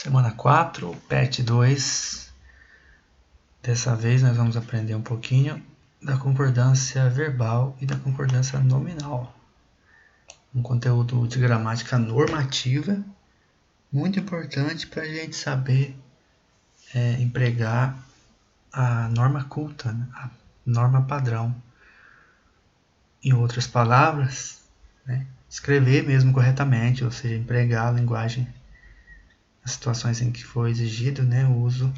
Semana 4, PET 2. Dessa vez nós vamos aprender um pouquinho da concordância verbal e da concordância nominal. Um conteúdo de gramática normativa, muito importante para a gente saber empregar a norma culta, né? A norma padrão. Em outras palavras, né? Escrever mesmo corretamente, ou seja, empregar a linguagem nas situações em que for exigido, né, o uso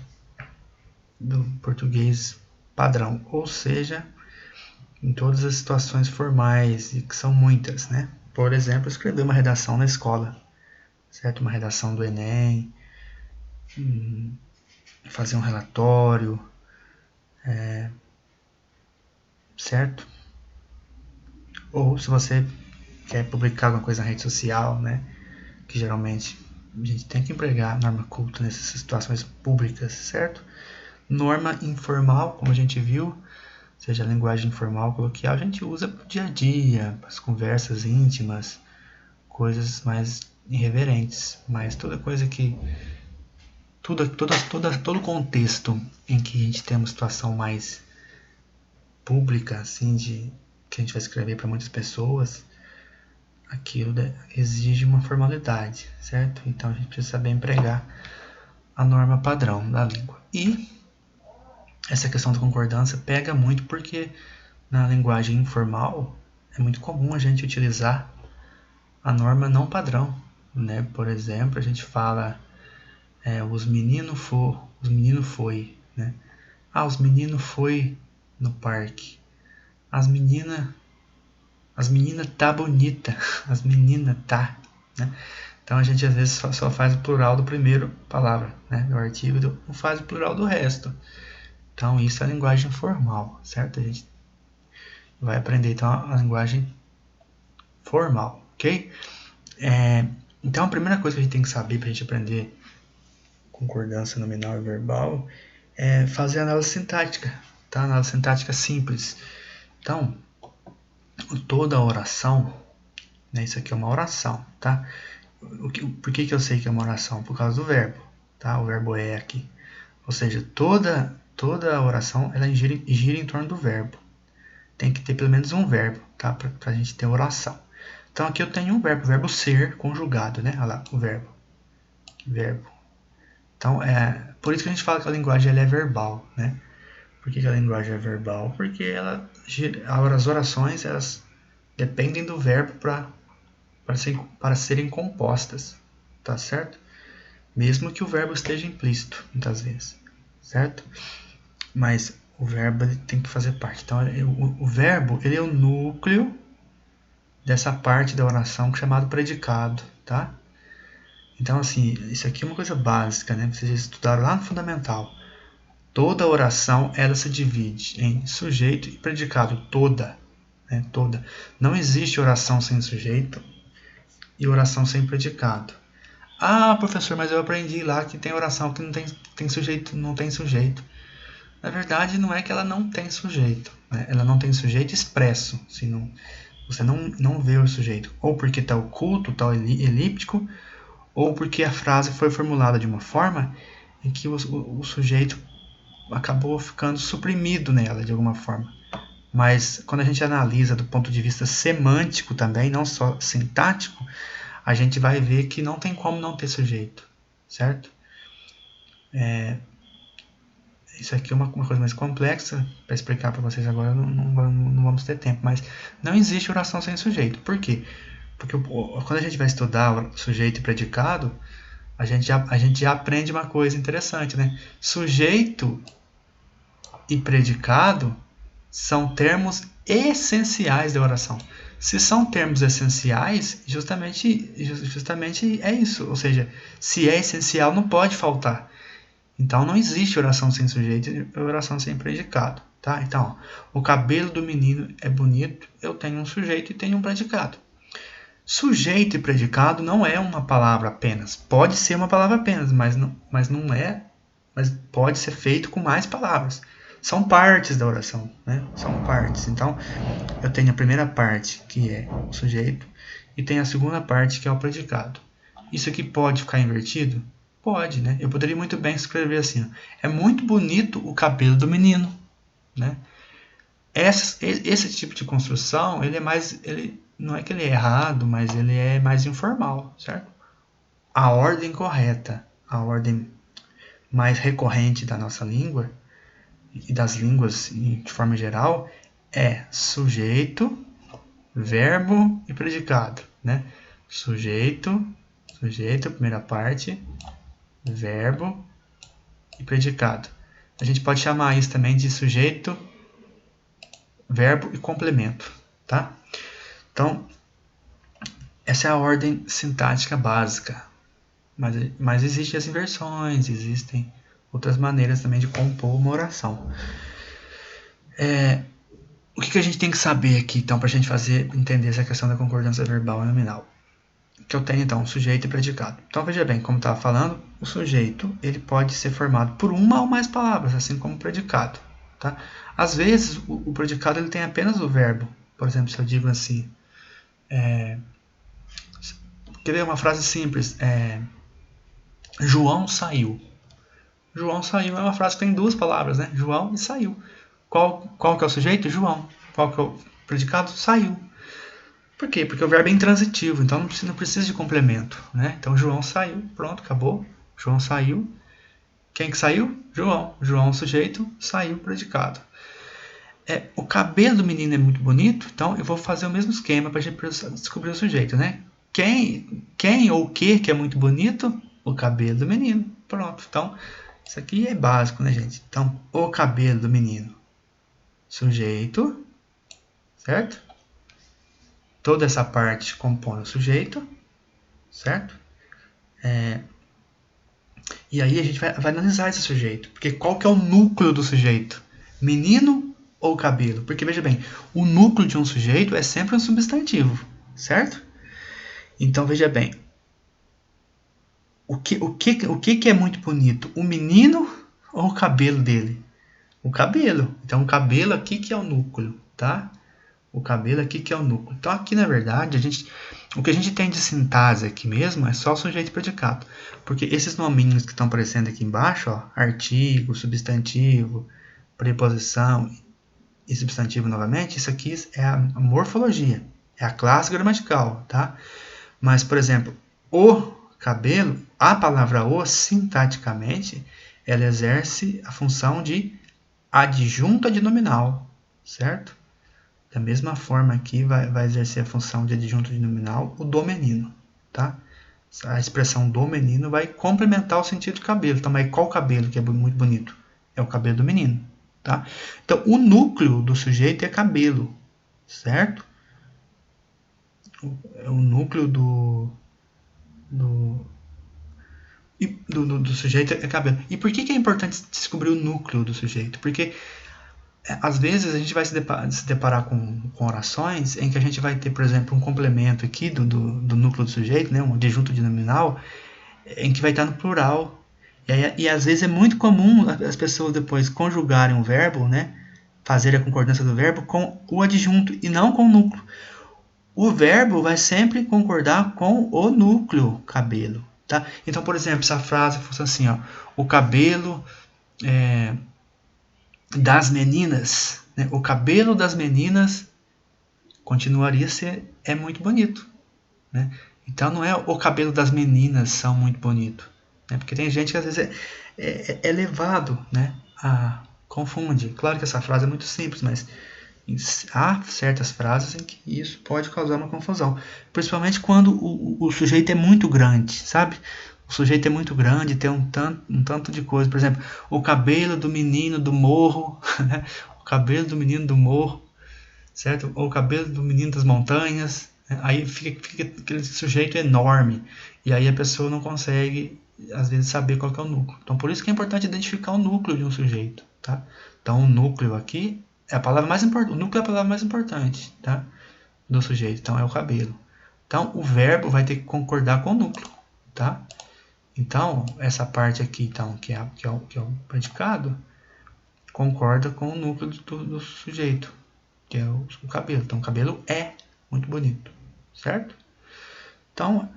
do português padrão, ou seja, em todas as situações formais, e que são muitas, né? Por exemplo, escrever uma redação na escola, certo? Uma redação do Enem, fazer um relatório, certo? Ou se você quer publicar alguma coisa na rede social, né? Que geralmente a gente tem que empregar a norma culta nessas situações públicas, certo? Norma informal, como a gente viu, seja a linguagem informal, coloquial, a gente usa para o dia a dia, para as conversas íntimas, coisas mais irreverentes, mas toda coisa que todo contexto em que a gente tem uma situação mais pública, assim, que a gente vai escrever para muitas pessoas, aquilo exige uma formalidade, certo? Então a gente precisa saber empregar a norma padrão da língua. E essa questão da concordância pega muito porque na linguagem informal é muito comum a gente utilizar a norma não padrão, né? Por exemplo, a gente fala os meninos foi, né? Os meninos foi no parque. As meninas tá bonita. As meninas tá, né? Então a gente às vezes só faz o plural do primeiro palavra, né? Do artigo, não faz o plural do resto. Então isso é a linguagem formal, certo? A gente vai aprender então a linguagem formal, ok? Então a primeira coisa que a gente tem que saber para a gente aprender concordância nominal e verbal é fazer análise sintática, tá? Análise sintática simples. Então, toda oração, né? Isso aqui é uma oração, tá? Por que eu sei que é uma oração? Por causa do verbo, tá? O verbo é aqui. Ou seja, toda oração ela gira em torno do verbo. Tem que ter pelo menos um verbo, tá? Para a gente ter oração. Então aqui eu tenho um verbo, o verbo ser conjugado, né? Olha lá, o verbo. Então, por isso que a gente fala que a linguagem ela é verbal, né? Por que a linguagem é verbal? Porque as orações elas dependem do verbo para serem compostas, tá certo? Mesmo que o verbo esteja implícito, muitas vezes, certo? Mas o verbo ele tem que fazer parte. Então, o verbo ele é o núcleo dessa parte da oração chamado predicado, tá? Então, assim, isso aqui é uma coisa básica, né? Vocês estudaram lá no fundamental. Toda oração, ela se divide em sujeito e predicado. Toda, né? Toda. Não existe oração sem sujeito e oração sem predicado. Professor, mas eu aprendi lá que tem oração que não tem sujeito, não tem sujeito. Na verdade, não é que ela não tem sujeito, né? Ela não tem sujeito expresso. Você não vê o sujeito. Ou porque está oculto, está elíptico, ou porque a frase foi formulada de uma forma em que o sujeito acabou ficando suprimido nela de alguma forma. Mas quando a gente analisa do ponto de vista semântico também, não só sintático, a gente vai ver que não tem como não ter sujeito, certo? Isso aqui é uma coisa mais complexa para explicar para vocês agora, não vamos ter tempo, mas não existe oração sem sujeito. Por quê? Porque quando a gente vai estudar sujeito e predicado, a gente já aprende uma coisa interessante, né? Sujeito e predicado são termos essenciais da oração. Se são termos essenciais, justamente é isso. Ou seja, se é essencial, não pode faltar. Então, não existe oração sem sujeito e oração sem predicado. Tá? Então, o cabelo do menino é bonito, eu tenho um sujeito e tenho um predicado. Sujeito e predicado não é uma palavra apenas. Pode ser uma palavra apenas, mas não é. Mas pode ser feito com mais palavras. São partes da oração, né? São partes. Então, eu tenho a primeira parte, que é o sujeito, e tenho a segunda parte, que é o predicado. Isso aqui pode ficar invertido? Pode, né? Eu poderia muito bem escrever assim, ó, é muito bonito o cabelo do menino, né? Esse tipo de construção, ele não é que ele é errado, mas ele é mais informal, certo? A ordem correta, a ordem mais recorrente da nossa língua e das línguas de forma geral é sujeito, verbo e predicado, né? Sujeito, primeira parte, verbo e predicado. A gente pode chamar isso também de sujeito, verbo e complemento, tá? Então, essa é a ordem sintática básica, mas existem as inversões, existem outras maneiras também de compor uma oração. O que a gente tem que saber aqui, então, para a gente entender essa questão da concordância verbal e nominal? Que eu tenho, então, sujeito e predicado. Então, veja bem, como estava falando, o sujeito ele pode ser formado por uma ou mais palavras, assim como o predicado. Tá? Às vezes, o predicado ele tem apenas o verbo. Por exemplo, se eu digo assim... quer ver uma frase simples? João saiu. João saiu é uma frase que tem duas palavras, né? João e saiu. Qual que é o sujeito? João. Qual que é o predicado? Saiu. Por quê? Porque o verbo é intransitivo, então não precisa de complemento, né? Então João saiu, pronto, acabou. João saiu. Quem que saiu? João. João, o sujeito, saiu, predicado. O cabelo do menino é muito bonito, então eu vou fazer o mesmo esquema para a gente descobrir o sujeito, né? Quem ou o que é muito bonito? O cabelo do menino. Pronto, então isso aqui é básico, né, gente? Então, o cabelo do menino. Sujeito, certo? Toda essa parte compõe o sujeito, certo? E aí a gente vai analisar esse sujeito, porque qual que é o núcleo do sujeito? Menino ou cabelo? Porque, veja bem, o núcleo de um sujeito é sempre um substantivo, certo? Então, veja bem, o que é muito bonito? O menino ou o cabelo dele? O cabelo. Então, o cabelo aqui que é o núcleo, tá? O cabelo aqui que é o núcleo. Então, aqui, na verdade, o que a gente tem de sintase aqui mesmo é só o sujeito e predicado. Porque esses nominhos que estão aparecendo aqui embaixo, ó, artigo, substantivo, preposição e substantivo novamente, isso aqui é a morfologia, é a classe gramatical, tá? Mas, por exemplo, o cabelo, a palavra o, sintaticamente, ela exerce a função de adjunto adnominal, certo? Da mesma forma aqui vai exercer a função de adjunto adnominal o do menino, tá? A expressão do menino vai complementar o sentido de cabelo. Então, mas qual cabelo que é muito bonito? É o cabelo do menino, tá? Então, o núcleo do sujeito é cabelo, certo? O núcleo do sujeito é cabelo. E por que é importante descobrir o núcleo do sujeito? Porque às vezes a gente vai se deparar com orações em que a gente vai ter, por exemplo, um complemento aqui do núcleo do sujeito, né, um adjunto adnominal, em que vai estar no plural. E às vezes é muito comum as pessoas depois conjugarem um verbo, né, fazer a concordância do verbo com o adjunto e não com o núcleo. O verbo vai sempre concordar com o núcleo, cabelo. Tá? Então, por exemplo, se a frase fosse assim, ó, o cabelo das meninas, né? O cabelo das meninas continuaria a ser muito bonito, né? Então não é o cabelo das meninas são muito bonito, né? Porque tem gente que às vezes é levado, né, a confunde. Claro que essa frase é muito simples, mas há certas frases em que isso pode causar uma confusão, principalmente quando o sujeito é muito grande, sabe? O sujeito é muito grande, tem um tanto de coisa. Por exemplo, o cabelo do menino do morro, né? O cabelo do menino do morro, certo? Ou o cabelo do menino das montanhas. Né? Aí fica aquele sujeito enorme. E aí a pessoa não consegue, às vezes, saber qual que é o núcleo. Então, por isso que é importante identificar o núcleo de um sujeito. Tá? Então, o núcleo aqui é a palavra mais importante. O núcleo é a palavra mais importante, tá? Do sujeito. Então, é o cabelo. Então, o verbo vai ter que concordar com o núcleo. Tá? Então, essa parte aqui, então, que é o predicado, concorda com o núcleo do sujeito, que é o cabelo. Então, o cabelo é muito bonito, certo? Então,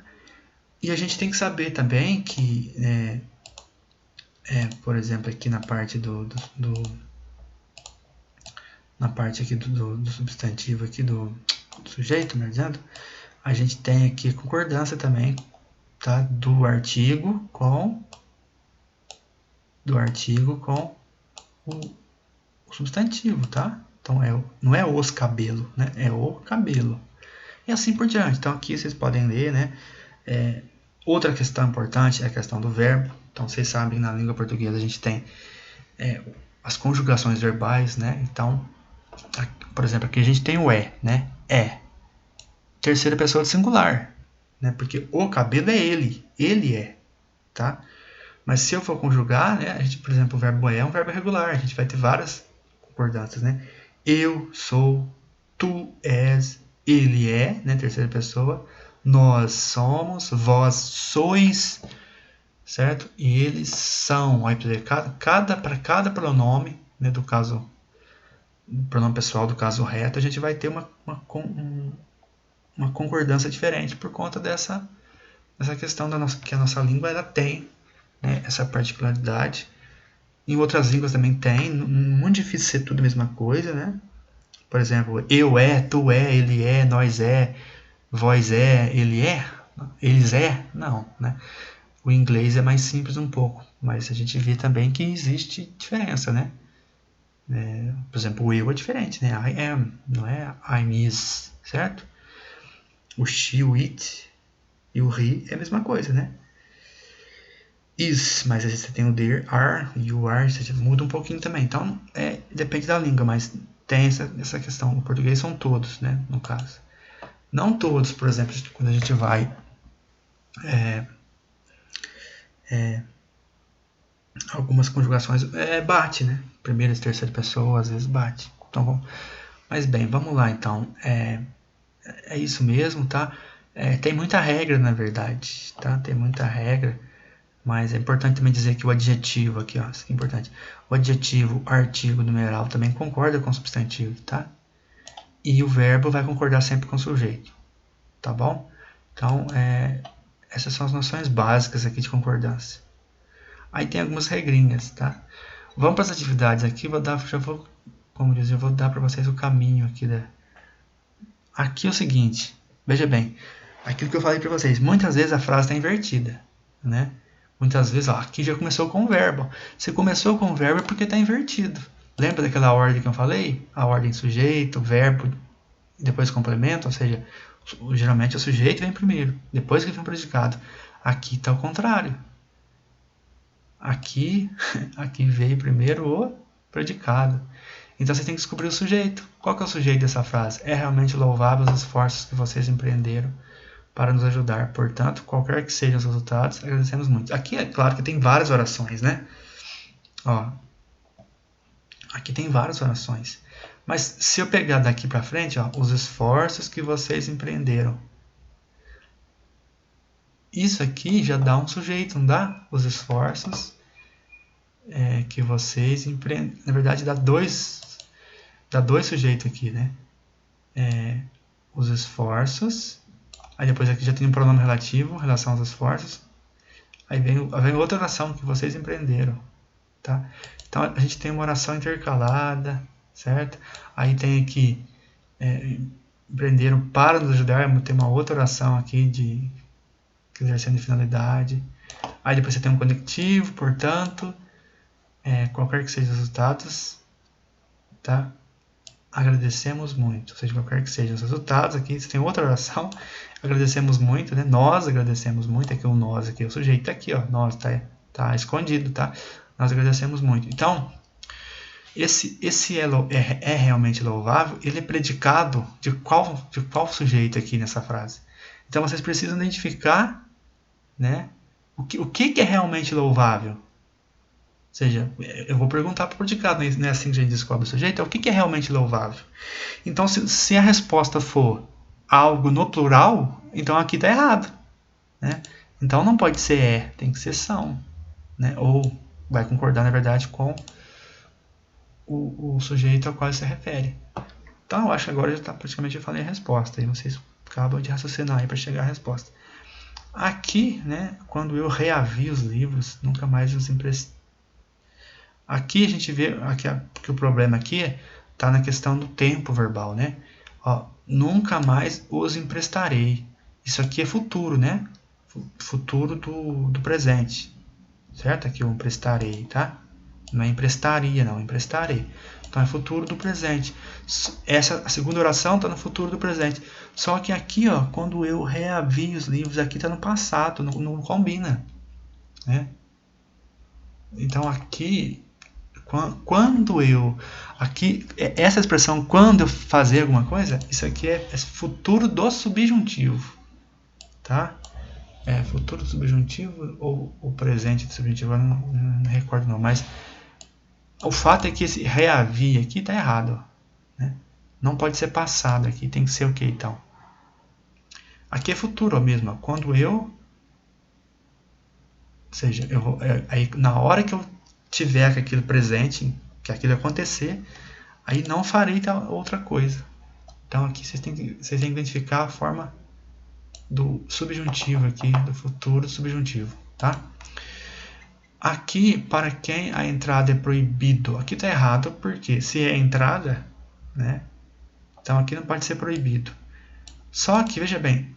E a gente tem que saber também que, por exemplo, aqui na parte na parte aqui do substantivo aqui do sujeito, melhor dizendo, a gente tem aqui concordância também, tá? Do artigo com o substantivo, tá? Então não é os cabelo, né? É o cabelo. E assim por diante. Então aqui vocês podem ler, né? Outra questão importante é a questão do verbo. Então vocês sabem, na língua portuguesa a gente tem as conjugações verbais, né? Então, por exemplo, aqui a gente tem o né? É. Terceira pessoa do singular, né? Porque o cabelo é ele é, tá? Mas se eu for conjugar, né? A gente, por exemplo, o verbo é um verbo regular, a gente vai ter várias concordâncias, né? Eu sou, tu és, ele é, né? Terceira pessoa, nós somos, vós sois, certo? E eles são. Aí, para cada pronome, né? Do caso, pronome pessoal do caso reto, a gente vai ter uma concordância diferente por conta dessa questão que a nossa língua ela tem, né, essa particularidade. Em outras línguas também tem, muito difícil ser tudo a mesma coisa, né? Por exemplo, eu é, tu é, ele é, nós é, vós é, ele é, eles é, não, né? O inglês é mais simples um pouco, mas a gente vê também que existe diferença, né? Por exemplo, o eu é diferente, né? I am, não é I'm is, certo? O she, o it e o he é a mesma coisa, né? Is, mas às vezes você tem o there, are, you are, muda um pouquinho também. Então, depende da língua, mas tem essa questão. No português são todos, né? No caso. Não todos, por exemplo, quando a gente vai algumas conjugações bate, né? Primeira e terceira pessoa, às vezes bate. Então, mas bem, vamos lá então. É isso mesmo, tá? Tem muita regra, na verdade, tá? Tem muita regra, mas é importante também dizer que o adjetivo aqui, ó, isso aqui é importante. O adjetivo, artigo, numeral também concorda com o substantivo, tá? E o verbo vai concordar sempre com o sujeito, tá bom? Então, essas são as noções básicas aqui de concordância. Aí tem algumas regrinhas, tá? Vamos para as atividades aqui, eu vou dar para vocês o caminho aqui Aqui é o seguinte, veja bem, aquilo que eu falei para vocês, muitas vezes a frase está invertida, né? Muitas vezes, aqui já começou com o verbo. Se começou com o verbo é porque está invertido. Lembra daquela ordem que eu falei? A ordem sujeito, verbo, depois complemento, ou seja, geralmente o sujeito vem primeiro, depois que vem o predicado. Aqui está o contrário. Aqui veio primeiro o predicado. Então você tem que descobrir o sujeito. Qual que é o sujeito dessa frase? É realmente louvável os esforços que vocês empreenderam para nos ajudar. Portanto, qualquer que sejam os resultados, agradecemos muito. Aqui é claro que tem várias orações, né? Ó, aqui tem várias orações. Mas se eu pegar daqui para frente, ó, os esforços que vocês empreenderam. Isso aqui já dá um sujeito, não dá? Os esforços que vocês empreenderam. Na verdade, dá dois sujeitos aqui, né? Os esforços. Aí depois aqui já tem um pronome relativo, relação aos esforços. Aí vem outra oração que vocês empreenderam, tá? Então a gente tem uma oração intercalada, certo? Aí tem aqui empreenderam para nos ajudar, tem uma outra oração aqui de exercendo de finalidade. Aí depois você tem um conectivo, portanto, qualquer que sejam os resultados, tá? Agradecemos muito, ou seja, qualquer que sejam os resultados, aqui você tem outra oração, agradecemos muito, né? Nós agradecemos muito, aqui o nós, aqui o sujeito, tá aqui, ó, nós, tá escondido, tá? Nós agradecemos muito. Então, esse é realmente louvável, ele é predicado de qual sujeito aqui nessa frase? Então, vocês precisam identificar, né, o que é realmente louvável. Ou seja, eu vou perguntar para o predicado, não é assim que a gente descobre o sujeito, o que é realmente louvável. Então, se a resposta for algo no plural, então aqui está errado, né? Então não pode ser tem que ser são, né? Ou vai concordar, na verdade, com o sujeito ao qual se refere. Então eu acho que agora praticamente eu falei a resposta, e vocês acabam de raciocinar aí para chegar à resposta. Aqui, né, quando eu reavio os livros, nunca mais os emprestei. Aqui a gente vê que o problema aqui está na questão do tempo verbal, né? Ó, nunca mais os emprestarei. Isso aqui é futuro, né? Futuro do presente, certo? Aqui eu emprestarei, tá? Não é emprestaria, não, emprestarei. Então é futuro do presente. A segunda oração está no futuro do presente. Só que aqui, ó, quando eu reavio os livros, aqui está no passado, não combina, né? Então aqui, quando eu, aqui, essa expressão quando eu fazer alguma coisa, isso aqui é futuro do subjuntivo, tá? Futuro do subjuntivo ou o presente do subjuntivo, eu não recordo não, mas o fato é que esse reavir aqui está errado, né? Não pode ser passado aqui, tem que ser o que então? Aqui é futuro mesmo, quando eu, ou seja, aí na hora que eu tiver aquilo presente, que aquilo acontecer, aí não farei outra coisa. Então aqui vocês têm que identificar a forma do subjuntivo aqui, do futuro subjuntivo, tá? Aqui, para quem a entrada é proibido, aqui está errado, porque se é entrada, né? Então aqui não pode ser proibido. Só que, veja bem,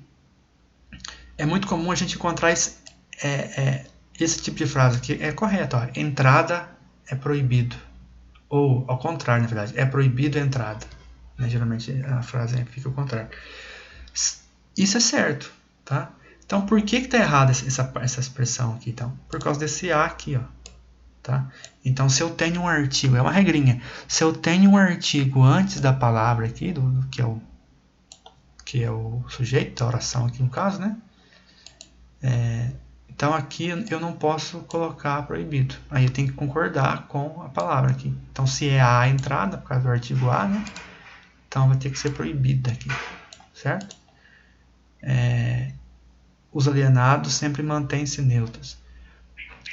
é muito comum a gente encontrar esse tipo de frase aqui, é correto, ó, entrada é proibido. Ou, ao contrário, na verdade, é proibido a entrada. Né? Geralmente a frase fica ao contrário. Isso é certo, tá? Então, por que está errada essa expressão aqui? Então, por causa desse A aqui, ó. Tá? Então, se eu tenho um artigo, é uma regrinha. Se eu tenho um artigo antes da palavra aqui, que é o sujeito da oração aqui no caso, né? Então, aqui eu não posso colocar proibido. Aí eu tenho que concordar com a palavra aqui. Então, se é a entrada, por causa do artigo A, né? Então, vai ter que ser proibida aqui, certo? Os alienados sempre mantêm-se neutros.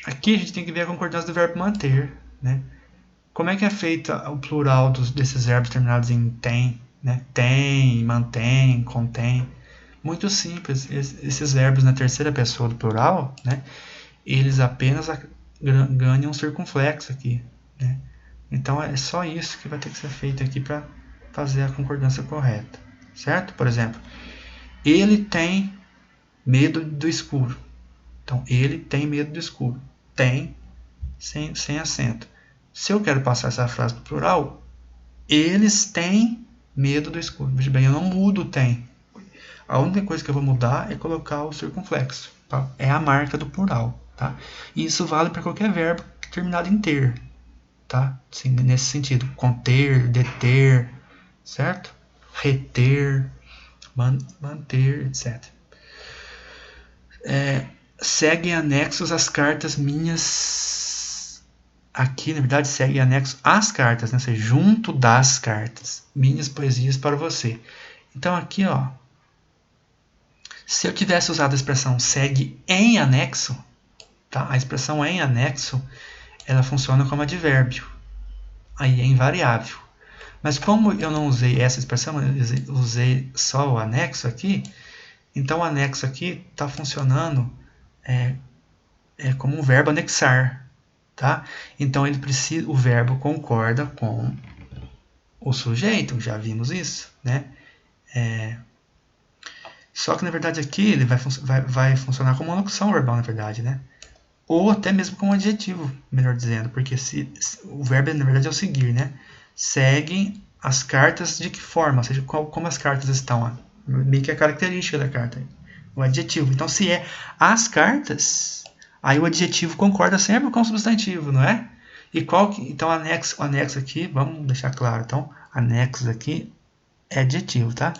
Aqui a gente tem que ver a concordância do verbo manter, né? Como é que é feito o plural desses verbos terminados em tem, né? Tem, mantém, contém. Muito simples. Esses verbos na terceira pessoa do plural, né? Eles apenas ganham um circunflexo aqui, né? Então é só isso que vai ter que ser feito aqui para fazer a concordância correta, certo? Por exemplo, ele tem medo do escuro. Então, ele tem medo do escuro. Tem, sem acento. Se eu quero passar essa frase para o plural, eles têm medo do escuro. Veja bem, eu não mudo o tem. A única coisa que eu vou mudar é colocar o circunflexo. Tá? É a marca do plural. Tá? E isso vale para qualquer verbo terminado em ter. Tá? Assim, nesse sentido. Conter, deter, certo? Reter, manter, etc. Seguem anexos as cartas minhas. Aqui, na verdade, seguem anexos as cartas, né? Ou seja, junto das cartas. Minhas poesias para você. Então, aqui, ó. Se eu tivesse usado a expressão segue em anexo, tá? A expressão em anexo, ela funciona como advérbio. Aí é invariável. Mas como eu não usei essa expressão, eu usei só o anexo aqui, então o anexo aqui está funcionando como um verbo anexar, tá? Então ele precisa, o verbo concorda com o sujeito, já vimos isso, né? Só que na verdade aqui ele vai funcionar como uma locução verbal, na verdade, né? Ou até mesmo como um adjetivo, melhor dizendo, porque o verbo na verdade é o seguir, né? Seguem as cartas de que forma, ou seja, como as cartas estão, meio que a característica da carta, o adjetivo. Então, se é as cartas, aí o adjetivo concorda sempre com o substantivo, não é? E então, o anexo aqui, vamos deixar claro, então, anexos aqui é adjetivo, tá?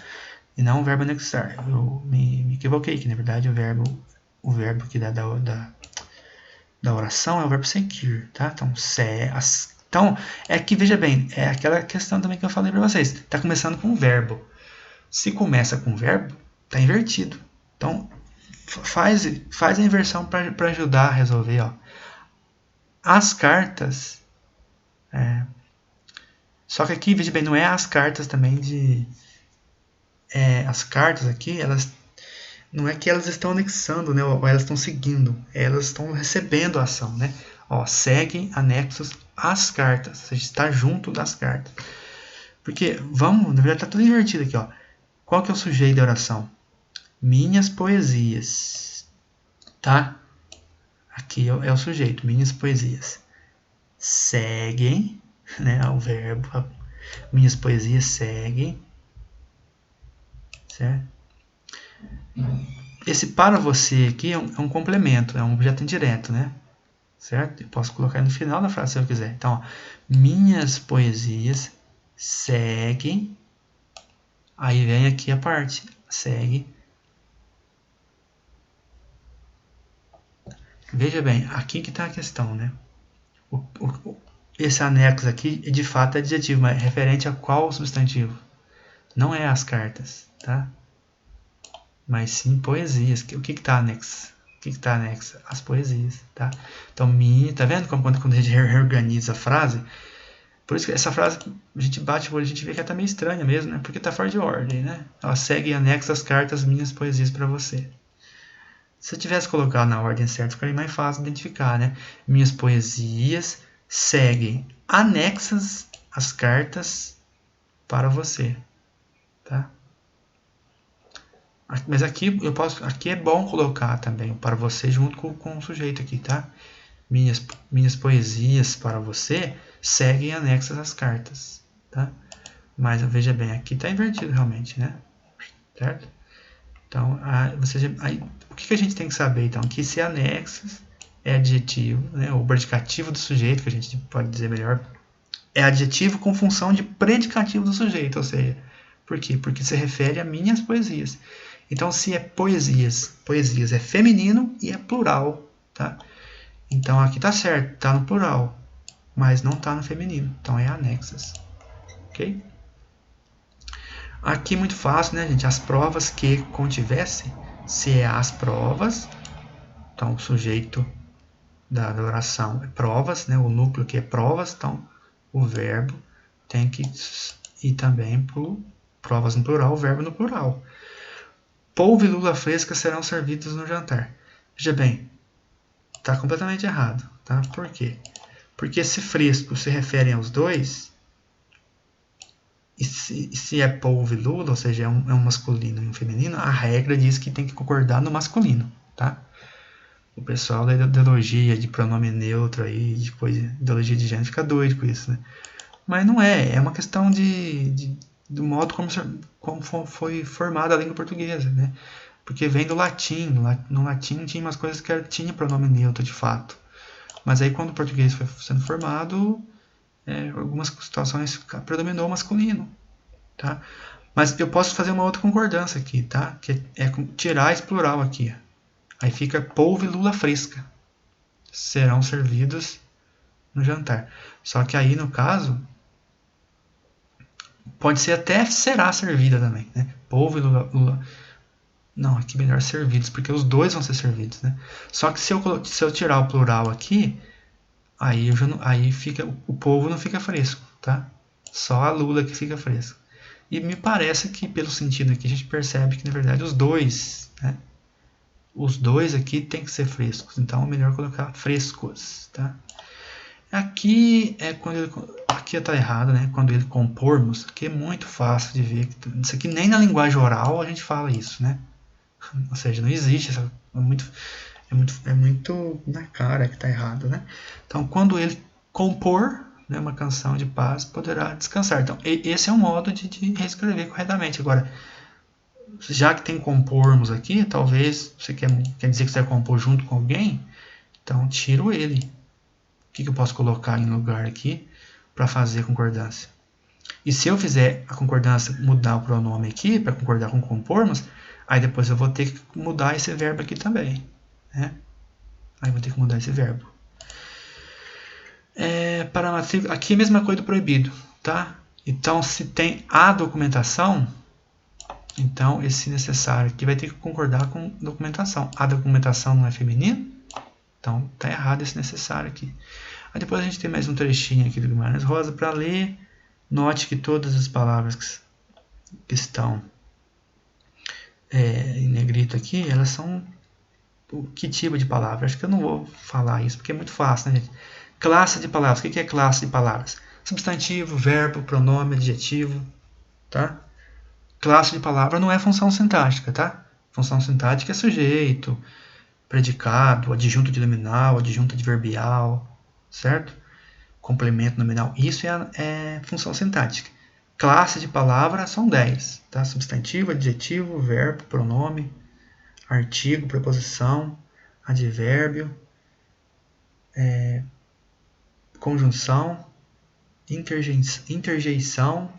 E não o verbo anexar. Eu me equivoquei aqui, na verdade, o verbo que dá da oração é o verbo seguir, tá? Então, é que, veja bem, é aquela questão também que eu falei para vocês. Está começando com um verbo. Se começa com um verbo, está invertido. Então, faz a inversão para ajudar a resolver. Ó. As cartas... Só que aqui, veja bem, não é as cartas também de... as cartas aqui, elas não é que elas estão anexando, né, ou elas estão seguindo, elas estão recebendo a ação, né? Ó, seguem anexos às cartas, ou seja, está junto das cartas. Porque, vamos, na verdade está tudo invertido aqui, ó. Qual que é o sujeito da oração? Minhas poesias, tá? Aqui é o sujeito, minhas poesias. Seguem, né, o verbo, minhas poesias seguem, certo? Esse para você aqui é um complemento, é um objeto indireto, né? Certo? Eu posso colocar no final da frase se eu quiser. Então, ó, minhas poesias seguem, aí vem aqui a parte, segue. Veja bem, aqui que está a questão, né? Esse anexo aqui, de fato, é adjetivo, mas é referente a qual substantivo? Não é as cartas, tá? Mas sim poesias. O que está anexo? O que está anexo? As poesias, tá? Então, tá vendo como quando a gente reorganiza a frase? Por isso que essa frase, a gente bate o olho, a gente vê que ela tá meio estranha mesmo, né? Porque tá fora de ordem, né? Ela segue e anexa as cartas, minhas poesias para você. Se eu tivesse colocado na ordem certa, ficaria mais fácil de identificar, né? Minhas poesias seguem anexas as cartas para você, tá? Mas aqui aqui é bom colocar também para você junto com o sujeito aqui, tá? Minhas poesias para você seguem anexas às cartas, tá? Mas veja bem, aqui está invertido realmente, né? Certo? Então, o que a gente tem que saber? Então, que se anexos é adjetivo, né? O predicativo do sujeito, que a gente pode dizer melhor, é adjetivo com função de predicativo do sujeito, ou seja, por quê? Porque se refere a minhas poesias. Então, se é poesias é feminino e é plural, tá? Então, aqui tá certo, tá no plural, mas não tá no feminino, então é anexas, ok? Aqui muito fácil, né, gente? As provas que contivesse, se é as provas, então o sujeito da oração é provas, né? O núcleo que é provas, então o verbo tem que ir também para provas no plural, o verbo no plural. Polvo e lula fresca serão servidos no jantar. Veja bem, está completamente errado, tá? Por quê? Porque se fresco se referem aos dois, e se é polvo e lula, ou seja, é um masculino e um feminino, a regra diz que tem que concordar no masculino, tá? O pessoal da ideologia de pronome neutro aí, de coisa, ideologia de gênero, fica doido com isso, né? Mas não é uma questão do modo como foi formada a língua portuguesa, né? Porque vem do latim, no latim tinha umas coisas que tinha pronome neutro de fato. Mas aí quando o português foi sendo formado, algumas situações predominou o masculino, tá? Mas eu posso fazer uma outra concordância aqui, tá? Que é tirar esse plural aqui. Aí fica polvo e lula fresca. Serão servidos no jantar. Só que aí, no caso, pode ser até será servida também, né? Polvo e lula. Não, aqui melhor servidos, porque os dois vão ser servidos, né? Só que se eu tirar o plural aqui, aí fica, o polvo não fica fresco, tá? Só a lula que fica fresca. E me parece que, pelo sentido aqui, a gente percebe que, na verdade, os dois, né? Os dois aqui tem que ser frescos, então é melhor colocar frescos, tá? Aqui é aqui está errado, né? Quando ele compormos, aqui é muito fácil de ver. Isso aqui nem na linguagem oral a gente fala isso, né? Ou seja, não existe essa, é muito na cara que está errado, né? Então, quando ele compor, né, uma canção de paz, poderá descansar. Então, esse é um modo de reescrever corretamente. Agora, já que tem compormos aqui, talvez você quer dizer que você vai compor junto com alguém, então tiro ele. O que eu posso colocar em lugar aqui para fazer a concordância? E se eu fizer a concordância, mudar o pronome aqui para concordar com compormos, aí depois eu vou ter que mudar esse verbo aqui também, né? Aí eu vou ter que mudar esse verbo. Para matrícula, aqui é a mesma coisa do proibido, tá? Então, se tem a documentação, então esse necessário aqui vai ter que concordar com documentação. A documentação não é feminino, então tá errado esse necessário aqui. Aí depois a gente tem mais um trechinho aqui do Guimarães Rosa para ler. Note que todas as palavras que estão em negrito aqui, elas são que tipo de palavra? Acho que eu não vou falar isso, porque é muito fácil, né, gente? Classe de palavras. O que é classe de palavras? Substantivo, verbo, pronome, adjetivo, tá? Classe de palavra não é função sintática, tá? Função sintática é sujeito, predicado, adjunto de nominal, adjunto adverbial, certo? Complemento nominal. Isso é função sintática. Classe de palavra são 10, tá? Substantivo, adjetivo, verbo, pronome, artigo, preposição, advérbio, conjunção, interjeição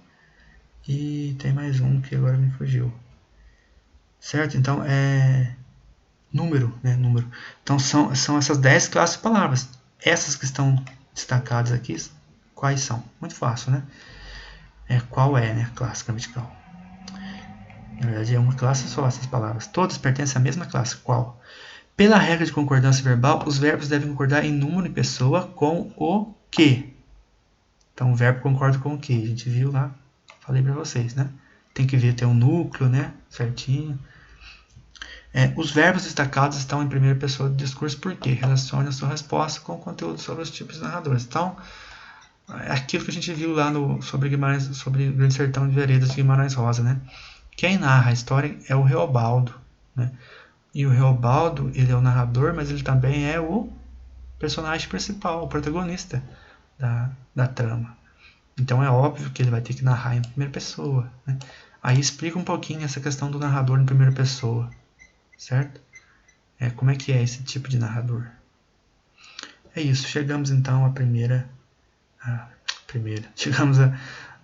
e tem mais um que agora me fugiu. Certo? Então, número, né? Número. Então, são essas 10 classes de palavras. Essas que estão destacadas aqui, quais são? Muito fácil, né? Qual é, né? Classe gramatical. Na verdade, é uma classe só essas palavras. Todas pertencem à mesma classe. Qual? Pela regra de concordância verbal, os verbos devem concordar em número e pessoa com o que. Então, o verbo concorda com o que? A gente viu lá, falei para vocês, né? Tem que ter um núcleo, né? Certinho. Os verbos destacados estão em primeira pessoa do discurso porque relaciona a sua resposta com o conteúdo sobre os tipos de narradores. Então, é aquilo que a gente viu lá sobre o Grande Sertão de Veredas de Guimarães Rosa, né? Quem narra a história é o Reobaldo, né? E o Reobaldo, ele é o narrador, mas ele também é o personagem principal, o protagonista da trama. Então é óbvio que ele vai ter que narrar em primeira pessoa, né? Aí explica um pouquinho essa questão do narrador em primeira pessoa, certo? Como é que é esse tipo de narrador? É isso, chegamos então chegamos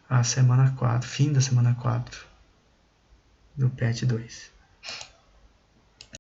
à semana 4, fim da semana 4 do PET 2.